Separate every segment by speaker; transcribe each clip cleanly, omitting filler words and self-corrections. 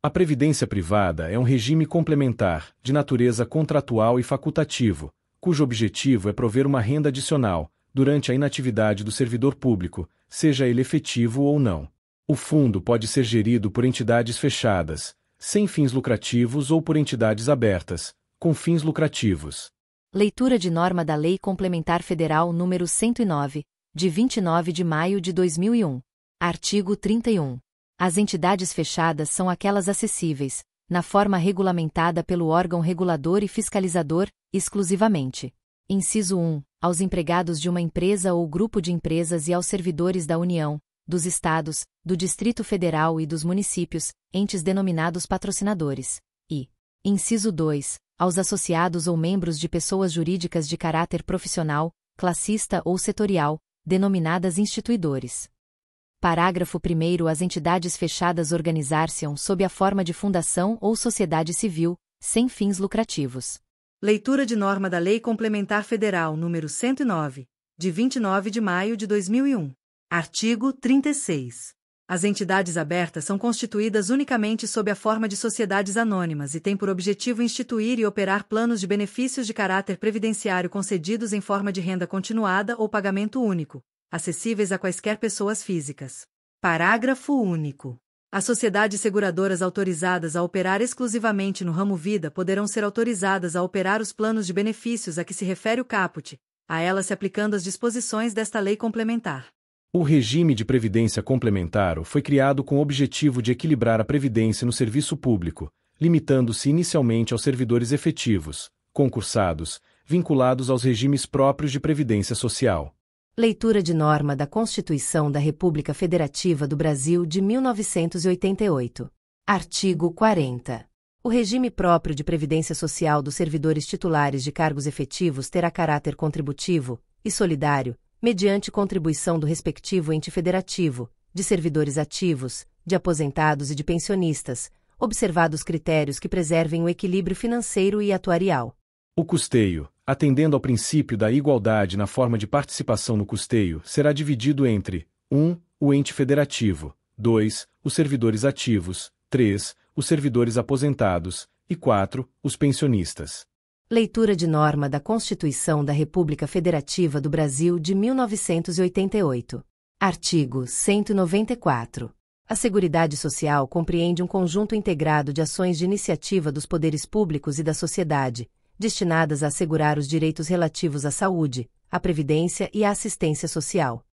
Speaker 1: A previdência privada é um regime complementar, de natureza contratual e facultativo, cujo objetivo é prover uma renda adicional, durante a inatividade do servidor público, seja ele efetivo ou não. O fundo pode ser gerido por entidades fechadas, sem fins lucrativos ou por entidades abertas, com fins lucrativos.
Speaker 2: Leitura de norma da Lei Complementar Federal nº 109, de 29 de maio de 2001. Artigo 31. As entidades fechadas são aquelas acessíveis, na forma regulamentada pelo órgão regulador e fiscalizador, exclusivamente. Inciso 1. Aos empregados de uma empresa ou grupo de empresas e aos servidores da União, dos Estados, do Distrito Federal e dos municípios, entes denominados patrocinadores. E. Inciso 2. Aos associados ou membros de pessoas jurídicas de caráter profissional, classista ou setorial, denominadas instituidores. Parágrafo 1º. As entidades fechadas organizar-se-ão sob a forma de fundação ou sociedade civil, sem fins lucrativos.
Speaker 3: Leitura de norma da Lei Complementar Federal nº 109, de 29 de maio de 2001. Artigo 36. As entidades abertas são constituídas unicamente sob a forma de sociedades anônimas e têm por objetivo instituir e operar planos de benefícios de caráter previdenciário concedidos em forma de renda continuada ou pagamento único, acessíveis a quaisquer pessoas físicas. Parágrafo único. As sociedades seguradoras autorizadas a operar exclusivamente no ramo vida poderão ser autorizadas a operar os planos de benefícios a que se refere o caput, a elas se aplicando as disposições desta lei complementar.
Speaker 1: O regime de previdência complementar foi criado com o objetivo de equilibrar a previdência no serviço público, limitando-se inicialmente aos servidores efetivos, concursados, vinculados aos regimes próprios de previdência social.
Speaker 2: Leitura de norma da Constituição da República Federativa do Brasil de 1988. Artigo 40. O regime próprio de previdência social dos servidores titulares de cargos efetivos terá caráter contributivo e solidário, mediante contribuição do respectivo ente federativo, de servidores ativos, de aposentados e de pensionistas, observados critérios que preservem o equilíbrio financeiro e atuarial.
Speaker 1: O custeio, atendendo ao princípio da igualdade na forma de participação no custeio, será dividido entre 1. O ente federativo, 2. Os servidores ativos, 3. Os servidores aposentados, e 4. Os pensionistas.
Speaker 2: Leitura de norma da Constituição da República Federativa do Brasil de 1988. Artigo 194. A Seguridade Social compreende um conjunto integrado de ações de iniciativa dos poderes públicos e da sociedade, destinadas a assegurar os direitos relativos à saúde, à previdência e à assistência social.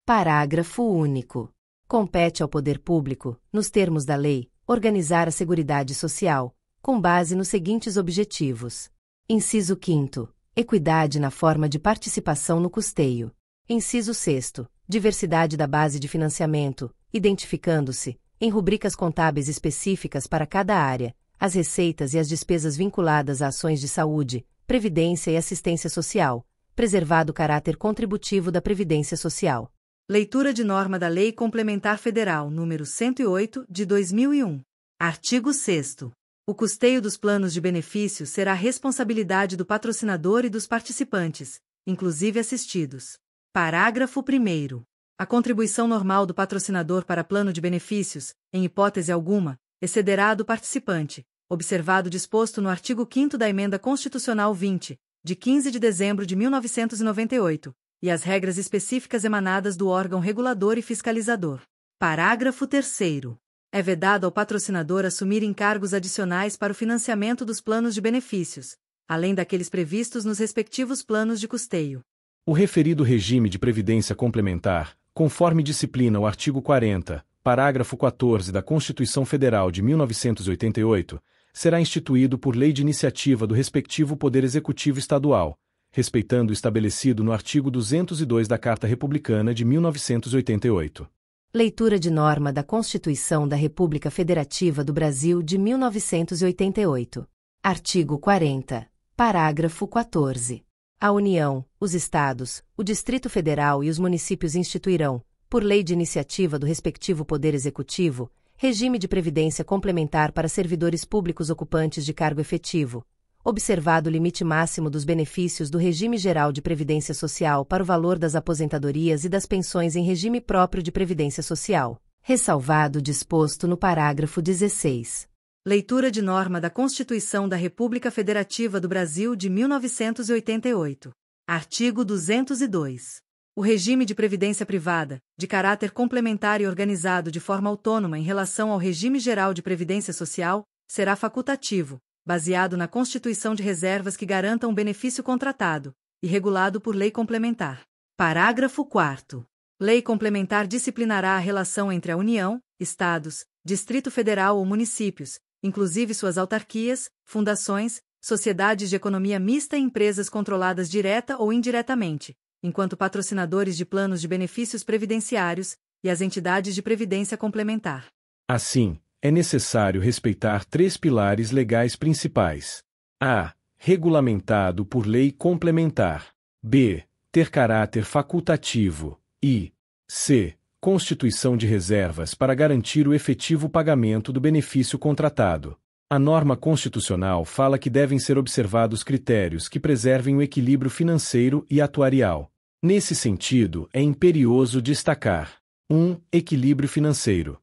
Speaker 2: Parágrafo único. Compete ao poder público, nos termos da lei, organizar a Seguridade Social, com base nos seguintes objetivos. Inciso 5º. Equidade na forma de participação no custeio. Inciso 6º. Diversidade da base de financiamento, identificando-se, em rubricas contábeis específicas para cada área, as receitas e as despesas vinculadas a ações de saúde, previdência e assistência social, preservado o caráter contributivo da Previdência Social.
Speaker 3: Leitura de norma da Lei Complementar Federal nº 108, de 2001. Artigo 6º. O custeio dos planos de benefícios será responsabilidade do patrocinador e dos participantes, inclusive assistidos. Parágrafo 1º. A contribuição normal do patrocinador para plano de benefícios, em hipótese alguma, excederá a do participante, observado o disposto no artigo 5º da Emenda Constitucional 20, de 15 de dezembro de 1998, e as regras específicas emanadas do órgão regulador e fiscalizador. Parágrafo 3º. É vedado ao patrocinador assumir encargos adicionais para o financiamento dos planos de benefícios, além daqueles previstos nos respectivos planos de custeio.
Speaker 1: O referido regime de previdência complementar, conforme disciplina o artigo 40, parágrafo 14 da Constituição Federal de 1988, será instituído por lei de iniciativa do respectivo Poder Executivo Estadual, respeitando o estabelecido no artigo 202 da Carta Republicana de 1988.
Speaker 2: Leitura de norma da Constituição da República Federativa do Brasil de 1988. Artigo 40. Parágrafo 14. A União, os Estados, o Distrito Federal e os municípios instituirão, por lei de iniciativa do respectivo Poder Executivo, regime de previdência complementar para servidores públicos ocupantes de cargo efetivo, observado o limite máximo dos benefícios do regime geral de previdência social para o valor das aposentadorias e das pensões em regime próprio de previdência social, ressalvado o disposto no parágrafo 16.
Speaker 3: Leitura de norma da Constituição da República Federativa do Brasil de 1988. Artigo 202. O regime de previdência privada, de caráter complementar e organizado de forma autônoma em relação ao regime geral de previdência social, será facultativo, baseado na constituição de reservas que garantam o benefício contratado, e regulado por lei complementar. Parágrafo 4º. Lei complementar disciplinará a relação entre a União, Estados, Distrito Federal ou municípios, inclusive suas autarquias, fundações, sociedades de economia mista e empresas controladas direta ou indiretamente, enquanto patrocinadores de planos de benefícios previdenciários, e as entidades de previdência complementar.
Speaker 1: Assim, é necessário respeitar 3 pilares legais principais. A. Regulamentado por lei complementar. B. Ter caráter facultativo. E. C. Constituição de reservas para garantir o efetivo pagamento do benefício contratado. A norma constitucional fala que devem ser observados critérios que preservem o equilíbrio financeiro e atuarial. Nesse sentido, é imperioso destacar: 1. Equilíbrio financeiro.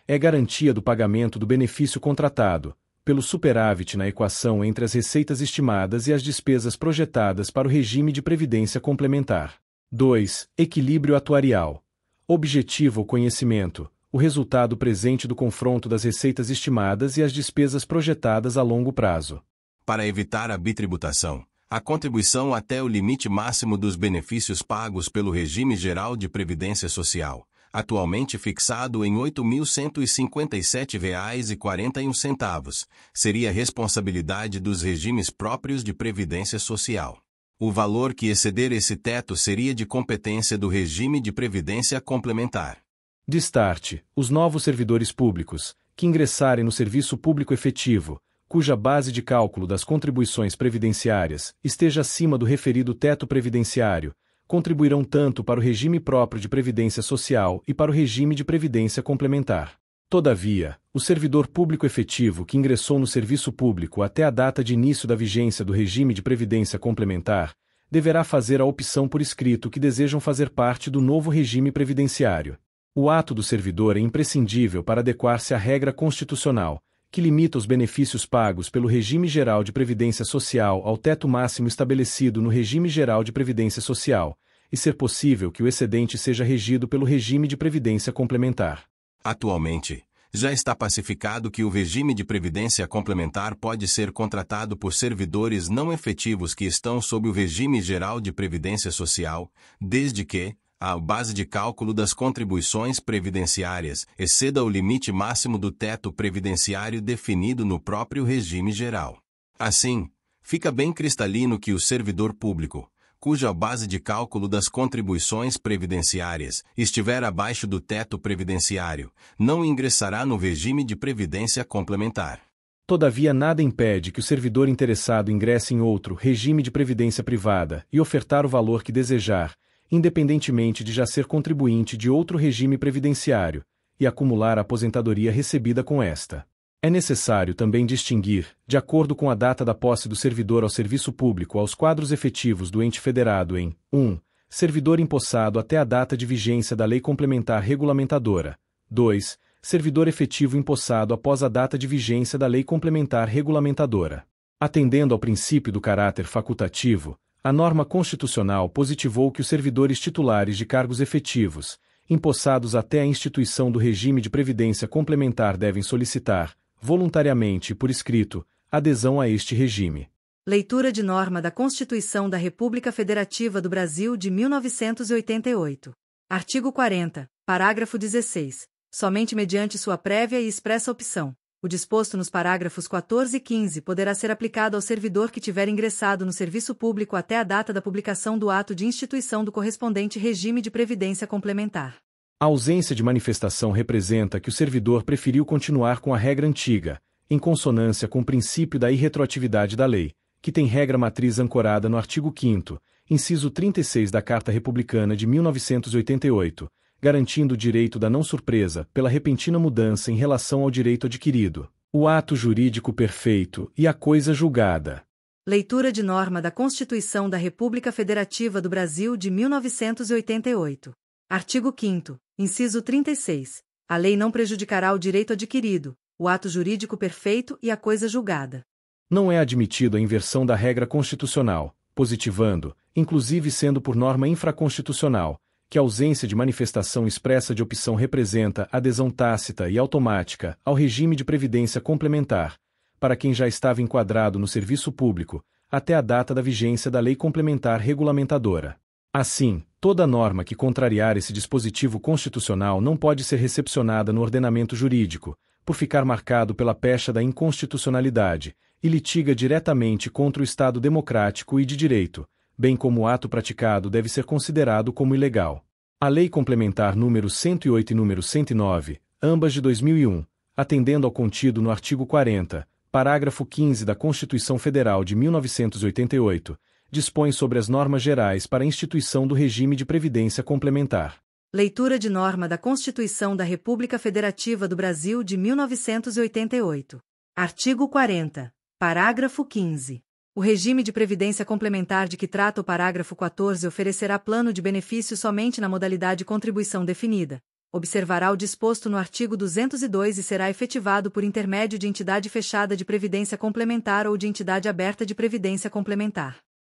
Speaker 1: É garantia do pagamento do benefício contratado, pelo superávit na equação entre as receitas estimadas e as despesas projetadas para o regime de previdência complementar. 2. Equilíbrio atuarial. Objetivo ou conhecimento, o resultado presente do confronto das receitas estimadas e as despesas projetadas a longo prazo.
Speaker 4: Para evitar a bitributação, a contribuição até o limite máximo dos benefícios pagos pelo regime geral de previdência social, atualmente fixado em R$ 8.157,41, seria responsabilidade dos regimes próprios de previdência social. O valor que exceder esse teto seria de competência do regime de previdência complementar.
Speaker 1: Destarte: os novos servidores públicos, que ingressarem no serviço público efetivo, cuja base de cálculo das contribuições previdenciárias esteja acima do referido teto previdenciário, contribuirão tanto para o regime próprio de previdência social e para o regime de previdência complementar. Todavia, o servidor público efetivo que ingressou no serviço público até a data de início da vigência do regime de previdência complementar, deverá fazer a opção por escrito que desejam fazer parte do novo regime previdenciário. O ato do servidor é imprescindível para adequar-se à regra constitucional, que limita os benefícios pagos pelo regime geral de previdência social ao teto máximo estabelecido no regime geral de previdência social, e ser possível que o excedente seja regido pelo regime de previdência complementar.
Speaker 4: Atualmente, já está pacificado que o regime de previdência complementar pode ser contratado por servidores não efetivos que estão sob o regime geral de previdência social, desde que a base de cálculo das contribuições previdenciárias exceda o limite máximo do teto previdenciário definido no próprio regime geral. Assim, fica bem cristalino que o servidor público, cuja base de cálculo das contribuições previdenciárias estiver abaixo do teto previdenciário, não ingressará no regime de previdência complementar.
Speaker 1: Todavia, nada impede que o servidor interessado ingresse em outro regime de previdência privada e ofertar o valor que desejar, independentemente de já ser contribuinte de outro regime previdenciário, e acumular a aposentadoria recebida com esta. É necessário também distinguir, de acordo com a data da posse do servidor ao serviço público aos quadros efetivos do ente federado em 1. Servidor empossado até a data de vigência da lei complementar regulamentadora. 2. Servidor efetivo empossado após a data de vigência da lei complementar regulamentadora. Atendendo ao princípio do caráter facultativo, a norma constitucional positivou que os servidores titulares de cargos efetivos, empossados até a instituição do regime de previdência complementar devem solicitar, voluntariamente e por escrito, adesão a este regime.
Speaker 3: Leitura de norma da Constituição da República Federativa do Brasil de 1988. Artigo 40, parágrafo 16. Somente mediante sua prévia e expressa opção, o disposto nos parágrafos 14 e 15 poderá ser aplicado ao servidor que tiver ingressado no serviço público até a data da publicação do ato de instituição do correspondente regime de previdência complementar.
Speaker 1: A ausência de manifestação representa que o servidor preferiu continuar com a regra antiga, em consonância com o princípio da irretroatividade da lei, que tem regra matriz ancorada no artigo 5º, inciso 36 da Carta Republicana de 1988, garantindo o direito da não surpresa pela repentina mudança em relação ao direito adquirido, o ato jurídico perfeito e a coisa julgada.
Speaker 3: Leitura de norma da Constituição da República Federativa do Brasil de 1988. Artigo 5º, inciso 36. A lei não prejudicará o direito adquirido, o ato jurídico perfeito e a coisa julgada.
Speaker 1: Não é admitido a inversão da regra constitucional, positivando, inclusive sendo por norma infraconstitucional, que a ausência de manifestação expressa de opção representa adesão tácita e automática ao regime de previdência complementar, para quem já estava enquadrado no serviço público, até a data da vigência da lei complementar regulamentadora. Assim, toda norma que contrariar esse dispositivo constitucional não pode ser recepcionada no ordenamento jurídico, por ficar marcado pela pecha da inconstitucionalidade, e litiga diretamente contra o Estado democrático e de direito, bem como o ato praticado deve ser considerado como ilegal. A Lei Complementar número 108 e número 109, ambas de 2001, atendendo ao contido no artigo 40, parágrafo 15 da Constituição Federal de 1988, dispõe sobre as normas gerais para a instituição do regime de previdência complementar.
Speaker 3: Leitura de norma da Constituição da República Federativa do Brasil de 1988. Artigo 40. Parágrafo 15. O regime de previdência complementar de que trata o parágrafo 14 oferecerá plano de benefício somente na modalidade contribuição definida. Observará o disposto no artigo 202 e será efetivado por intermédio de entidade fechada de previdência complementar ou de entidade aberta de previdência complementar.